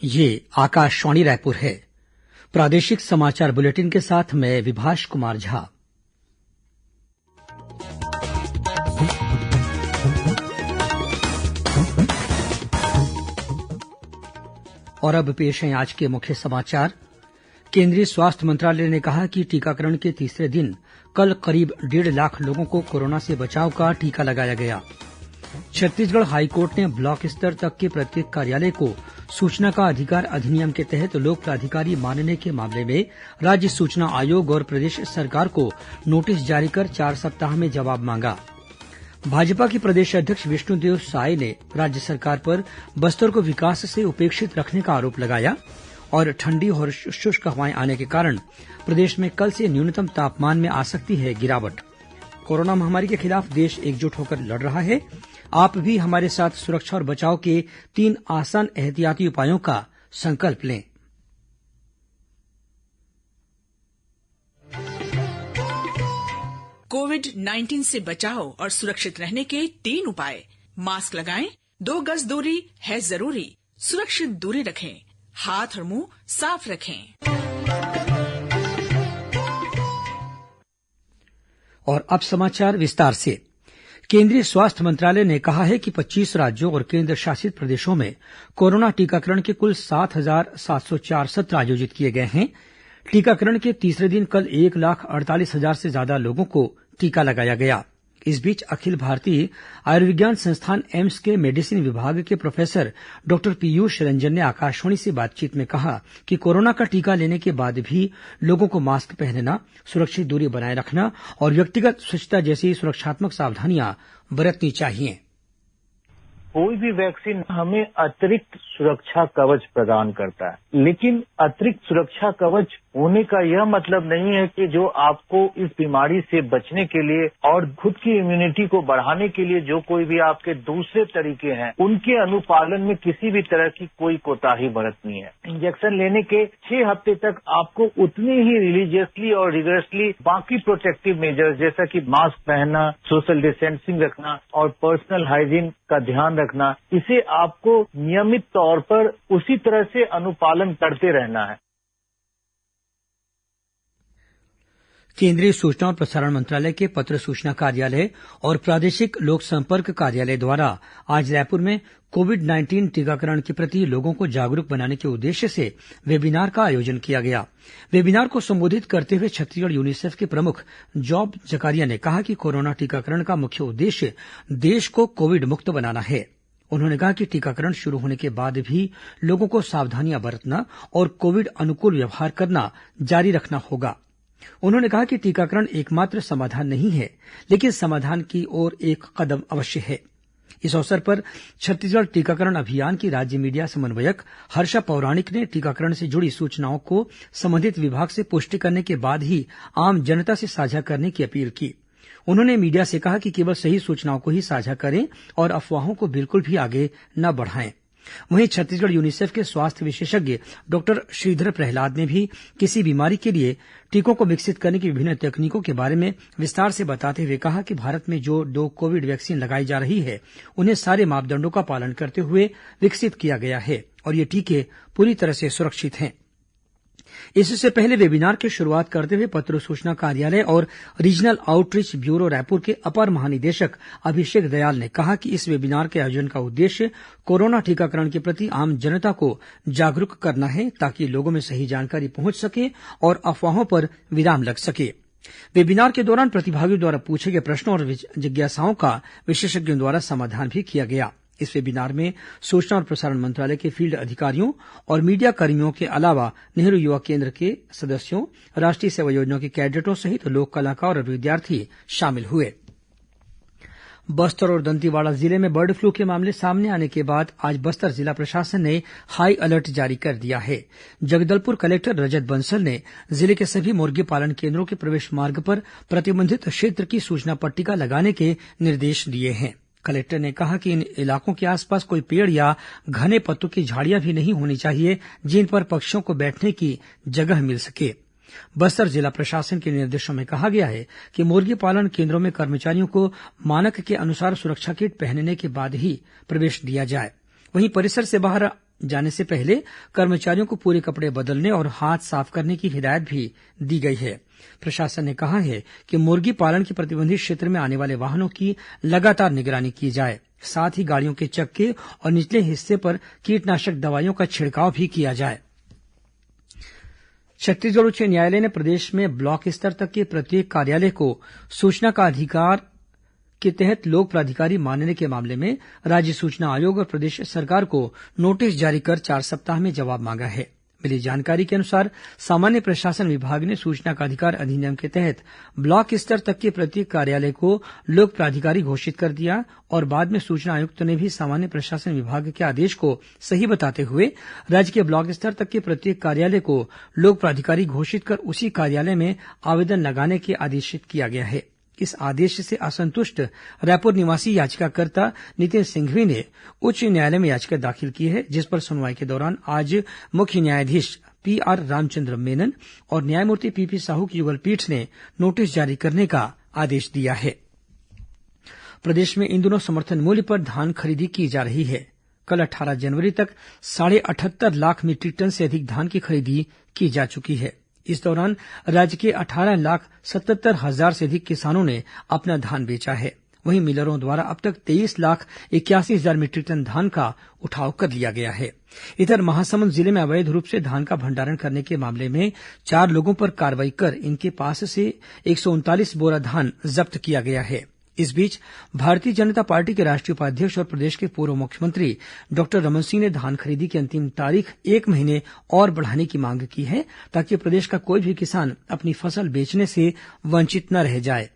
ये आकाशवाणी रायपुर है। प्रादेशिक समाचार बुलेटिन के साथ मैं विभाष कुमार झा। और अब पेश हैं आज के मुख्य समाचार। केंद्रीय स्वास्थ्य मंत्रालय ने कहा कि टीकाकरण के तीसरे दिन कल करीब 1.5 लाख लोगों को कोरोना से बचाव का टीका लगाया गया। छत्तीसगढ़ हाईकोर्ट ने ब्लॉक स्तर तक के प्रत्येक कार्यालय को सूचना का अधिकार अधिनियम के तहत लोक प्राधिकारी मानने के मामले में राज्य सूचना आयोग और प्रदेश सरकार को नोटिस जारी कर 4 सप्ताह में जवाब मांगा। भाजपा के प्रदेश अध्यक्ष विष्णुदेव साय ने राज्य सरकार पर बस्तर को विकास से उपेक्षित रखने का आरोप लगाया और ठंडी और शुष्क हवाएं आने के कारण प्रदेश में कल से न्यूनतम तापमान में आ सकती है गिरावट। कोरोना महामारी के खिलाफ देश एकजुट होकर लड़ रहा है। आप भी हमारे साथ सुरक्षा और बचाव के 3 आसान एहतियाती उपायों का संकल्प लें। कोविड-19 से बचाव और सुरक्षित रहने के 3 उपाय। मास्क लगाएं, 2 गज दूरी है जरूरी, सुरक्षित दूरी रखें, हाथ और मुंह साफ रखें। और अब समाचार विस्तार से। केंद्रीय स्वास्थ्य मंत्रालय ने कहा है कि 25 राज्यों और केंद्र शासित प्रदेशों में कोरोना टीकाकरण के कुल 7,704 सत्र आयोजित किए गए हैं। टीकाकरण के तीसरे दिन कल 1,48,000 से ज्यादा लोगों को टीका लगाया गया। इस बीच अखिल भारतीय आयुर्विज्ञान संस्थान एम्स के मेडिसिन विभाग के प्रोफेसर डॉक्टर पीयूष रंजन ने आकाशवाणी से बातचीत में कहा कि कोरोना का टीका लेने के बाद भी लोगों को मास्क पहनना, सुरक्षित दूरी बनाए रखना और व्यक्तिगत स्वच्छता जैसी सुरक्षात्मक सावधानियां बरतनी चाहिए। कोई भी वैक्सीन हमें अतिरिक्त सुरक्षा कवच प्रदान करता है, लेकिन अतिरिक्त सुरक्षा कवच होने का यह मतलब नहीं है कि जो आपको इस बीमारी से बचने के लिए और खुद की इम्यूनिटी को बढ़ाने के लिए जो कोई भी आपके दूसरे तरीके हैं, उनके अनुपालन में किसी भी तरह की कोई कोताही बरतनी है। इंजेक्शन लेने के 6 हफ्ते तक आपको उतनी ही रिलीजियसली और रिगरसली बाकी प्रोटेक्टिव मेजर्स जैसा कि मास्क पहनना, सोशल डिस्टेंसिंग रखना और पर्सनल हाइजीन का ध्यान रखना, इसे आपको नियमित तौर पर उसी तरह से अनुपालन करते रहना है। केंद्रीय सूचना और प्रसारण मंत्रालय के पत्र सूचना कार्यालय और प्रादेशिक लोक संपर्क कार्यालय द्वारा आज रायपुर में कोविड-19 टीकाकरण के प्रति लोगों को जागरूक बनाने के उद्देश्य से वेबिनार का आयोजन किया गया। वेबिनार को संबोधित करते हुए छत्तीसगढ़ यूनिसेफ के प्रमुख जॉब जकारिया ने कहा कि कोरोना टीकाकरण का मुख्य उद्देश्य देश को कोविड मुक्त बनाना है। उन्होंने कहा कि टीकाकरण शुरू होने के बाद भी लोगों को सावधानियां बरतना और कोविड अनुकूल व्यवहार करना जारी रखना होगा। उन्होंने कहा कि टीकाकरण एकमात्र समाधान नहीं है, लेकिन समाधान की ओर एक कदम अवश्य है। इस अवसर पर छत्तीसगढ़ टीकाकरण अभियान की राज्य मीडिया समन्वयक हर्षा पौराणिक ने टीकाकरण से जुड़ी सूचनाओं को संबंधित विभाग से पुष्टि करने के बाद ही आम जनता से साझा करने की अपील की। उन्होंने मीडिया से कहा कि केवल सही सूचनाओं को ही साझा करें और अफवाहों को बिल्कुल भी आगे न बढ़ाएं। वहीं छत्तीसगढ़ यूनिसेफ के स्वास्थ्य विशेषज्ञ डॉक्टर श्रीधर प्रहलाद ने भी किसी बीमारी के लिए टीकों को विकसित करने की विभिन्न तकनीकों के बारे में विस्तार से बताते हुए कहा कि भारत में जो 2 कोविड वैक्सीन लगाई जा रही है, उन्हें सारे मापदंडों का पालन करते हुए विकसित किया गया है और ये टीके पूरी तरह से सुरक्षित हैं। इससे पहले वेबिनार की शुरुआत करते हुए पत्र सूचना कार्यालय और रीजनल आउटरीच ब्यूरो रायपुर के अपर महानिदेशक अभिषेक दयाल ने कहा कि इस वेबिनार के आयोजन का उद्देश्य कोरोना टीकाकरण के प्रति आम जनता को जागरूक करना है, ताकि लोगों में सही जानकारी पहुंच सके और अफवाहों पर विराम लग सके। वेबिनार के दौरान प्रतिभागियों द्वारा पूछे गए प्रश्नों और जिज्ञासाओं का विशेषज्ञों द्वारा समाधान भी किया गया। इस वेबिनार में सूचना और प्रसारण मंत्रालय के फील्ड अधिकारियों और मीडिया कर्मियों के अलावा नेहरू युवा केंद्र के सदस्यों, राष्ट्रीय सेवा योजना के कैडेटों सहित लोक कलाकार और विद्यार्थी शामिल हुए। बस्तर और दंतेवाड़ा जिले में बर्ड फ्लू के मामले सामने आने के बाद आज बस्तर जिला प्रशासन ने हाई अलर्ट जारी कर दिया है। जगदलपुर कलेक्टर रजत बंसल ने जिले के सभी मुर्गी पालन केंद्रों के प्रवेश मार्ग पर प्रतिबंधित क्षेत्र की सूचना पट्टिका लगाने के निर्देश दिए हैं। कलेक्टर ने कहा कि इन इलाकों के आसपास कोई पेड़ या घने पत्तों की झाड़ियां भी नहीं होनी चाहिए, जिन पर पक्षियों को बैठने की जगह मिल सके। बस्तर जिला प्रशासन के निर्देशों में कहा गया है कि मुर्गी पालन केंद्रों में कर्मचारियों को मानक के अनुसार सुरक्षा किट पहनने के बाद ही प्रवेश दिया जाए। वहीं परिसर से बाहर जाने से पहले कर्मचारियों को पूरे कपड़े बदलने और हाथ साफ करने की हिदायत भी दी गई है। प्रशासन ने कहा है कि मुर्गी पालन के प्रतिबंधित क्षेत्र में आने वाले वाहनों की लगातार निगरानी की जाए। साथ ही गाड़ियों के चक्के और निचले हिस्से पर कीटनाशक दवाइयों का छिड़काव भी किया जाए। छत्तीसगढ़ उच्च न्यायालय ने प्रदेश में ब्लॉक स्तर तक के प्रत्येक कार्यालय को सूचना का अधिकार के तहत लोक प्राधिकारी मानने के मामले में राज्य सूचना आयोग और प्रदेश सरकार को नोटिस जारी कर 4 सप्ताह में जवाब मांगा है। मिली जानकारी के अनुसार सामान्य प्रशासन विभाग ने सूचना का अधिकार अधिनियम के तहत ब्लॉक स्तर तक के प्रत्येक कार्यालय को लोक प्राधिकारी घोषित कर दिया और बाद में सूचना आयुक्त ने भी सामान्य प्रशासन विभाग के आदेश को सही बताते हुए राज्य के ब्लॉक स्तर तक के प्रत्येक कार्यालय को लोक प्राधिकारी घोषित कर उसी कार्यालय में आवेदन लगाने के आदेशित किया गया है। इस आदेश से असंतुष्ट रायपुर निवासी याचिकाकर्ता नितिन सिंघवी ने उच्च न्यायालय में याचिका दाखिल की है, जिस पर सुनवाई के दौरान आज मुख्य न्यायाधीश पीआर रामचंद्र मेनन और न्यायमूर्ति पीपी साहू की युगल पीठ ने नोटिस जारी करने का आदेश दिया है। प्रदेश में इन दिनों समर्थन मूल्य पर धान खरीदी की जा रही है। कल 18 जनवरी तक 78.5 लाख मीट्रिक टन से अधिक धान की खरीदी की जा चुकी है। इस दौरान राज्य के 18,77,000 से अधिक किसानों ने अपना धान बेचा है। वहीं मिलरों द्वारा अब तक 23,81,000 मीट्रिक टन धान का उठाव कर लिया गया है। इधर महासमुंद जिले में अवैध रूप से धान का भंडारण करने के मामले में 4 लोगों पर कार्रवाई कर इनके पास से 139 बोरा धान जब्त किया गया है। इस बीच भारतीय जनता पार्टी के राष्ट्रीय उपाध्यक्ष और प्रदेश के पूर्व मुख्यमंत्री डॉक्टर रमन सिंह ने धान खरीदी की अंतिम तारीख 1 महीने और बढ़ाने की मांग की है, ताकि प्रदेश का कोई भी किसान अपनी फसल बेचने से वंचित न रह जाए।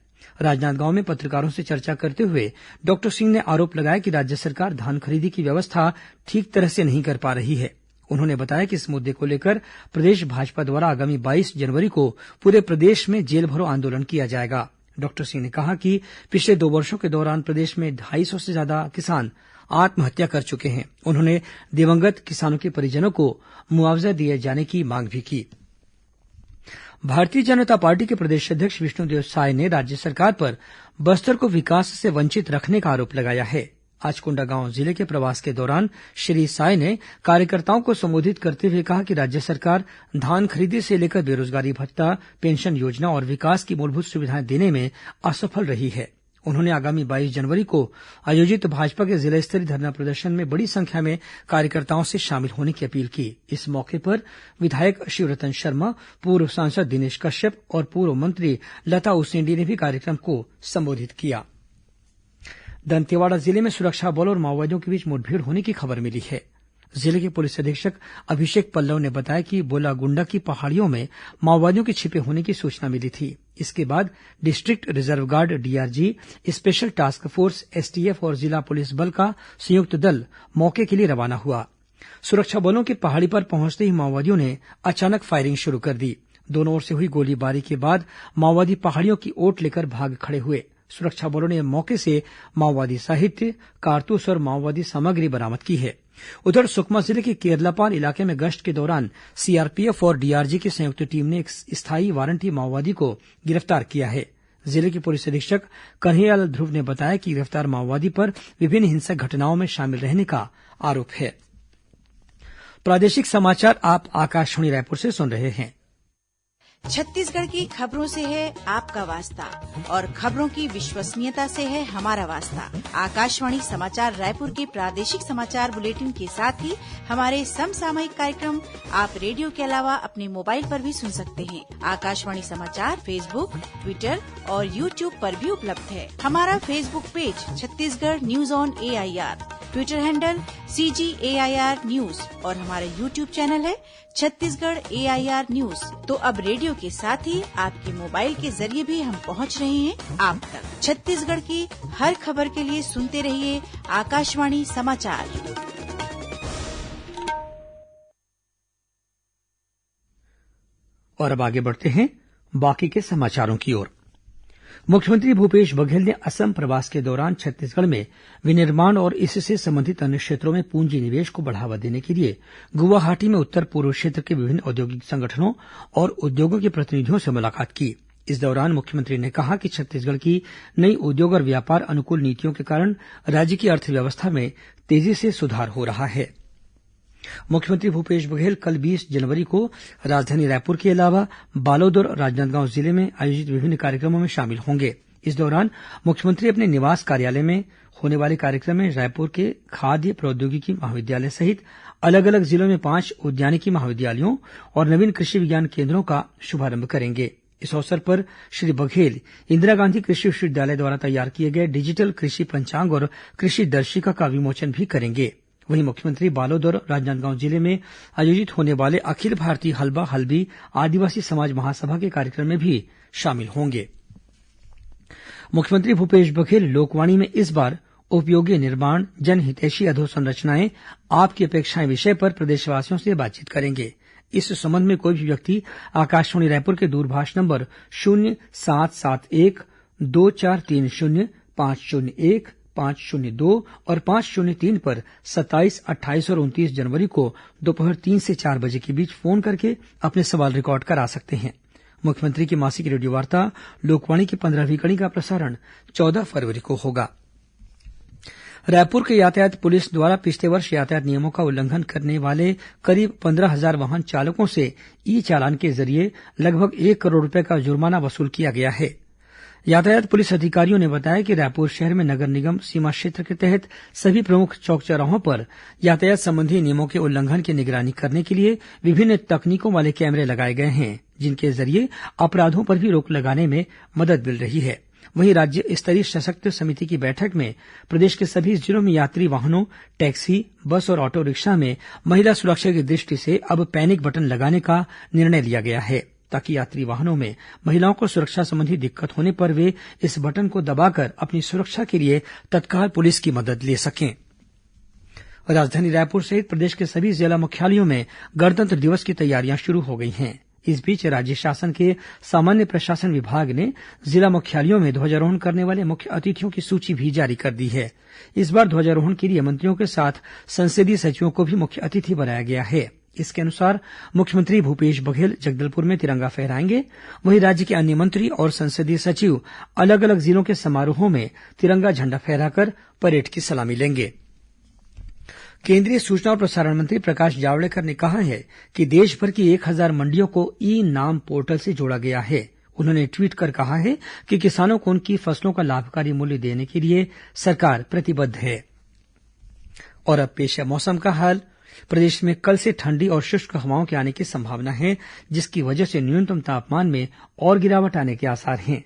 राजनांदगांव में पत्रकारों से चर्चा करते हुए डॉक्टर सिंह ने आरोप लगाया कि राज्य सरकार धान खरीदी की व्यवस्था ठीक तरह से नहीं कर पा रही है। उन्होंने बताया कि इस मुद्दे को लेकर प्रदेश भाजपा द्वारा आगामी 22 जनवरी को पूरे प्रदेश में जेल भरो आंदोलन किया जाएगा। डॉक्टर सिंह ने कहा कि पिछले 2 वर्षों के दौरान प्रदेश में 250 से ज्यादा किसान आत्महत्या कर चुके हैं। उन्होंने दिवंगत किसानों के परिजनों को मुआवजा दिए जाने की मांग भी की। भारतीय जनता पार्टी के प्रदेश अध्यक्ष विष्णुदेव साय ने राज्य सरकार पर बस्तर को विकास से वंचित रखने का आरोप लगाया है। आज कोंडागांव जिले के प्रवास के दौरान श्री साय ने कार्यकर्ताओं को संबोधित करते हुए कहा कि राज्य सरकार धान खरीदी से लेकर बेरोजगारी भत्ता, पेंशन योजना और विकास की मूलभूत सुविधाएं देने में असफल रही है। उन्होंने आगामी 22 जनवरी को आयोजित भाजपा के जिला स्तरीय धरना प्रदर्शन में बड़ी संख्या में कार्यकर्ताओं से शामिल होने की अपील की। इस मौके पर विधायक शिवरतन शर्मा, पूर्व सांसद दिनेश कश्यप और पूर्व मंत्री लता उसेंडी ने भी कार्यक्रम को संबोधित किया। दंतेवाड़ा जिले में सुरक्षा बल और माओवादियों के बीच मुठभेड़ होने की खबर मिली है। जिले के पुलिस अधीक्षक अभिषेक पल्लव ने बताया कि बोलागुंडा की पहाड़ियों में माओवादियों के छिपे होने की सूचना मिली थी। इसके बाद district reserve guard DRG, special task force STF और जिला पुलिस बल का संयुक्त दल मौके के लिए रवाना हुआ। सुरक्षा बलों की पहाड़ी पर पहुंचते ही माओवादियों ने अचानक फायरिंग शुरू कर दी। दोनों ओर से हुई गोलीबारी के बाद माओवादी पहाड़ियों की ओट लेकर भाग खड़े हुए। सुरक्षा बलों ने मौके से माओवादी साहित्य, कारतूस और माओवादी सामग्री बरामद की है। उधर सुकमा जिले के केरलापाल इलाके में गश्त के दौरान सीआरपीएफ और डीआरजी की संयुक्त टीम ने एक स्थायी वारंटी माओवादी को गिरफ्तार किया है। जिले के पुलिस अधीक्षक कन्हैयालाल ध्रुव ने बताया कि गिरफ्तार माओवादी पर विभिन्न हिंसक घटनाओं में शामिल रहने का आरोप है। प्रादेशिक समाचार आप आकाशवाणी रायपुर से सुन रहे हैं। छत्तीसगढ़ की खबरों से है आपका वास्ता और खबरों की विश्वसनीयता से है हमारा वास्ता। आकाशवाणी समाचार रायपुर के प्रादेशिक समाचार बुलेटिन के साथ ही हमारे समसामयिक कार्यक्रम आप रेडियो के अलावा अपने मोबाइल पर भी सुन सकते हैं। आकाशवाणी समाचार फेसबुक, ट्विटर और यूट्यूब पर भी उपलब्ध है। हमारा Facebook page Chhattisgarh news on AIR, Twitter handle CGAIR news और हमारा यूट्यूब चैनल है छत्तीसगढ़ AIR न्यूज। तो अब रेडियो के साथ ही आपके मोबाइल के जरिए भी हम पहुंच रहे हैं आप तक। छत्तीसगढ़ की हर खबर के लिए सुनते रहिए आकाशवाणी समाचार। और अब आगे बढ़ते हैं बाकी के समाचारों की ओर। मुख्यमंत्री भूपेश बघेल ने असम प्रवास के दौरान छत्तीसगढ़ में विनिर्माण और इससे संबंधित अन्य क्षेत्रों में पूंजी निवेश को बढ़ावा देने के लिए गुवाहाटी में उत्तर पूर्व क्षेत्र के विभिन्न औद्योगिक संगठनों और उद्योगों के प्रतिनिधियों से मुलाकात की। इस दौरान मुख्यमंत्री ने कहा कि छत्तीसगढ़ की नई उद्योग और व्यापार अनुकूल नीतियों के कारण राज्य की अर्थव्यवस्था में तेजी से सुधार हो रहा है। मुख्यमंत्री भूपेश बघेल कल 20 जनवरी को राजधानी रायपुर के अलावा बालोद और राजनांदगांव जिले में आयोजित विभिन्न कार्यक्रमों में शामिल होंगे। इस दौरान मुख्यमंत्री अपने निवास कार्यालय में होने वाले कार्यक्रम में रायपुर के खाद्य प्रौद्योगिकी महाविद्यालय सहित अलग अलग जिलों में 5 उद्यानिकी महाविद्यालयों और नवीन कृषि विज्ञान केन्द्रों का शुभारंभ करेंगे। इस अवसर पर श्री बघेल इंदिरा गांधी कृषि विश्वविद्यालय द्वारा तैयार किए गए डिजिटल कृषि पंचांग और कृषि दर्शिका का विमोचन भी करेंगे। वहीं मुख्यमंत्री बालोद और राजनांदगांव जिले में आयोजित होने वाले अखिल भारतीय हल्बा हल्बी आदिवासी समाज महासभा के कार्यक्रम में भी शामिल होंगे। मुख्यमंत्री भूपेश बघेल लोकवाणी में इस बार उपयोगी निर्माण जनहितैषी अधोसंरचनाएं आपकी अपेक्षाएं विषय पर प्रदेशवासियों से बातचीत करेंगे। इस संबंध में कोई भी व्यक्ति आकाशवाणी रायपुर के दूरभाष नंबर 0771-2430-501-502 और 503 पर 27, 28 और 29 जनवरी को दोपहर 3 से 4 बजे के बीच फोन करके अपने सवाल रिकॉर्ड करा सकते हैं। मुख्यमंत्री की मासिक रेडियो वार्ता लोकवाणी की 15वीं कड़ी का प्रसारण 14 फरवरी को होगा। रायपुर के यातायात पुलिस द्वारा पिछले वर्ष यातायात नियमों का उल्लंघन करने वाले करीब 15,000 वाहन चालकों से ई चालान के जरिए लगभग 1 करोड़ रुपए का जुर्माना वसूल किया गया है। यातायात पुलिस अधिकारियों ने बताया कि रायपुर शहर में नगर निगम सीमा क्षेत्र के तहत सभी प्रमुख चौक चौराहों पर यातायात संबंधी नियमों के उल्लंघन की निगरानी करने के लिए विभिन्न तकनीकों वाले कैमरे लगाए गए हैं, जिनके जरिए अपराधों पर भी रोक लगाने में मदद मिल रही है। वहीं राज्य स्तरीय सशक्त समिति की बैठक में प्रदेश के सभी जिलों में यात्री वाहनों, टैक्सी, बस और ऑटो रिक्शा में महिला सुरक्षा की दृष्टि से अब पैनिक बटन लगाने का निर्णय लिया गया है, ताकि यात्री वाहनों में महिलाओं को सुरक्षा संबंधी दिक्कत होने पर वे इस बटन को दबाकर अपनी सुरक्षा के लिए तत्काल पुलिस की मदद ले सकें। राजधानी रायपुर सहित प्रदेश के सभी जिला मुख्यालयों में गणतंत्र दिवस की तैयारियां शुरू हो गई हैं। इस बीच राज्य शासन के सामान्य प्रशासन विभाग ने जिला मुख्यालयों में ध्वजारोहण करने वाले मुख्य अतिथियों की सूची भी जारी कर दी है। इस बार ध्वजारोहण के लिए मंत्रियों के साथ संसदीय सचिवों को भी मुख्य अतिथि बनाया गया है। इसके अनुसार मुख्यमंत्री भूपेश बघेल जगदलपुर में तिरंगा फहराएंगे। वहीं राज्य के अन्य मंत्री और संसदीय सचिव अलग अलग जिलों के समारोहों में तिरंगा झंडा फहराकर परेड की सलामी लेंगे। केंद्रीय सूचना और प्रसारण मंत्री प्रकाश जावड़ेकर ने कहा है कि देश भर की 1,000 मंडियों को ई नाम पोर्टल से जोड़ा गया है। उन्होंने ट्वीट कर कहा है कि किसानों को उनकी फसलों का लाभकारी मूल्य देने के लिए सरकार प्रतिबद्ध है। और अब पेश है मौसम का हाल। प्रदेश में कल से ठंडी और शुष्क हवाओं के आने की संभावना है, जिसकी वजह से न्यूनतम तापमान में और गिरावट आने के आसार हैं।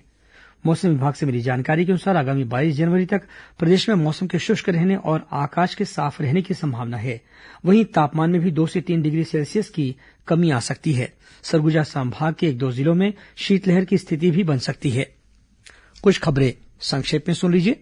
मौसम विभाग से मिली जानकारी के अनुसार आगामी 22 जनवरी तक प्रदेश में मौसम के शुष्क रहने और आकाश के साफ रहने की संभावना है। वहीं तापमान में भी 2 से 3 डिग्री सेल्सियस की कमी आ सकती है। सरगुजा संभाग के 1-2 जिलों में शीतलहर की स्थिति भी बन सकती है। कुछ खबरें संक्षेप में सुन लीजिए।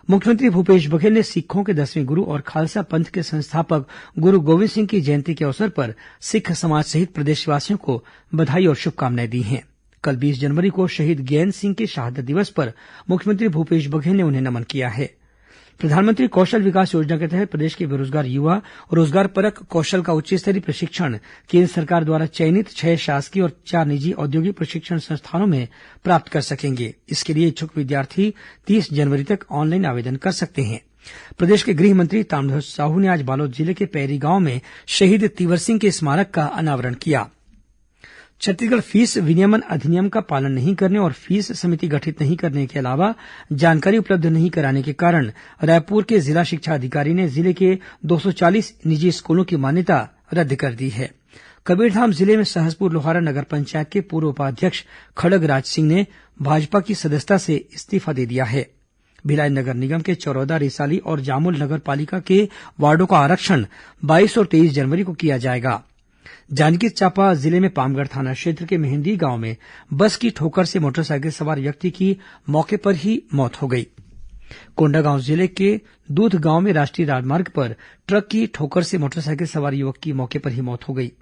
मुख्यमंत्री भूपेश बघेल ने सिखों के 10वें गुरु और खालसा पंथ के संस्थापक गुरु गोविंद सिंह की जयंती के अवसर पर सिख समाज सहित प्रदेशवासियों को बधाई और शुभकामनाएं दी हैं। कल 20 जनवरी को शहीद गैंद सिंह के शहादत दिवस पर मुख्यमंत्री भूपेश बघेल ने उन्हें नमन किया है। प्रधानमंत्री कौशल विकास योजना के तहत प्रदेश के बेरोजगार युवा रोजगार परक कौशल का उच्च स्तरीय प्रशिक्षण केंद्र सरकार द्वारा चयनित 6 शासकीय और 4 निजी औद्योगिक प्रशिक्षण संस्थानों में प्राप्त कर सकेंगे। इसके लिए इच्छुक विद्यार्थी 30 जनवरी तक ऑनलाइन आवेदन कर सकते हैं। प्रदेश के गृह मंत्री ताम्रध्वज साहू ने आज बालोद जिले के पैरी गांव में शहीद तिवर सिंह के स्मारक का अनावरण किया। छत्तीसगढ़ फीस विनियमन अधिनियम का पालन नहीं करने और फीस समिति गठित नहीं करने के अलावा जानकारी उपलब्ध नहीं कराने के कारण रायपुर के जिला शिक्षा अधिकारी ने जिले के 240 निजी स्कूलों की मान्यता रद्द कर दी है। कबीरधाम जिले में सहसपुर लोहारा नगर पंचायत के पूर्व उपाध्यक्ष खड़ग राज सिंह ने भाजपा की सदस्यता से इस्तीफा दे दिया है। भिलाई नगर निगम के चौरौदा, रिसाली और जामुल नगर पालिका के वार्डों का आरक्षण 22 और 23 जनवरी को किया जाएगा। जांजगीर चांपा जिले में पामगढ़ थाना क्षेत्र के मेहंदी गांव में बस की ठोकर से मोटरसाइकिल सवार व्यक्ति की मौके पर ही मौत हो गई। कोंडागांव जिले के दूध गांव में राष्ट्रीय राजमार्ग पर ट्रक की ठोकर से मोटरसाइकिल सवार युवक की मौके पर ही मौत हो गई।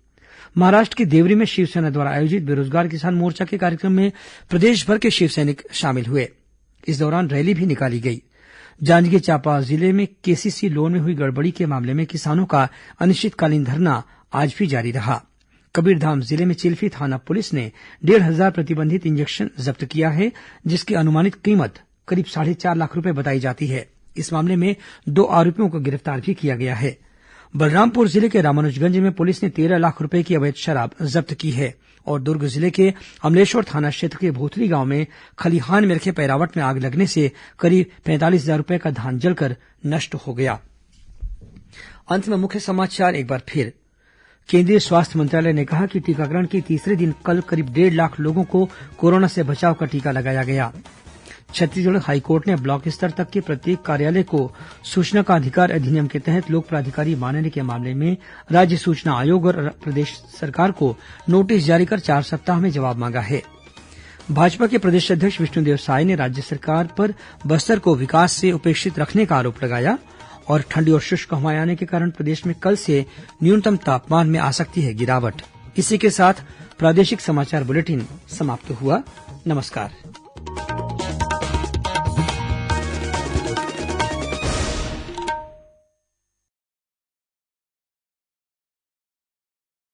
महाराष्ट्र के देवरी में शिवसेना द्वारा आयोजित बेरोजगार किसान मोर्चा के कार्यक्रम में प्रदेश भर के शिव सैनिक शामिल हुए। इस दौरान रैली भी निकाली गई। जांजगीर चांपा जिले में केसीसी लोन में हुई गड़बड़ी के मामले में किसानों का अनिश्चितकालीन धरना आज भी जारी रहा। कबीरधाम जिले में चिल्फी थाना पुलिस ने 1,500 प्रतिबंधित इंजेक्शन जब्त किया है, जिसकी अनुमानित कीमत करीब 4.5 लाख रुपए बताई जाती है। इस मामले में 2 आरोपियों को गिरफ्तार भी किया गया है। बलरामपुर जिले के रामानुजगंज में पुलिस ने 13 लाख रुपए की अवैध शराब जब्त की है और दुर्ग जिले के अमलेश्वर थाना क्षेत्र के भूथरी गांव में खलिहान में रखे पैरावट में आग लगने से करीब 45,000 रुपए का धान जलकर नष्ट हो गया। अंत में मुख्य समाचार एक बार फिर। केंद्रीय स्वास्थ्य मंत्रालय ने कहा कि टीकाकरण के तीसरे दिन कल करीब 1.5 लाख लोगों को कोरोना से बचाव का टीका लगाया गया। छत्तीसगढ़ हाईकोर्ट ने ब्लॉक स्तर तक के प्रत्येक कार्यालय को सूचना का अधिकार अधिनियम के तहत लोक प्राधिकारी मानने के मामले में राज्य सूचना आयोग और प्रदेश सरकार को नोटिस जारी कर 4 सप्ताह में जवाब मांगा है। भाजपा के प्रदेश अध्यक्ष विष्णुदेव साय ने राज्य सरकार पर बस्तर को विकास से उपेक्षित रखने का आरोप लगाया और ठंडी और शुष्क हवाएं आने के कारण प्रदेश में कल से न्यूनतम तापमान में आ सकती है गिरावट। इसी के साथ प्रादेशिक समाचार बुलेटिन समाप्त हुआ। नमस्कार।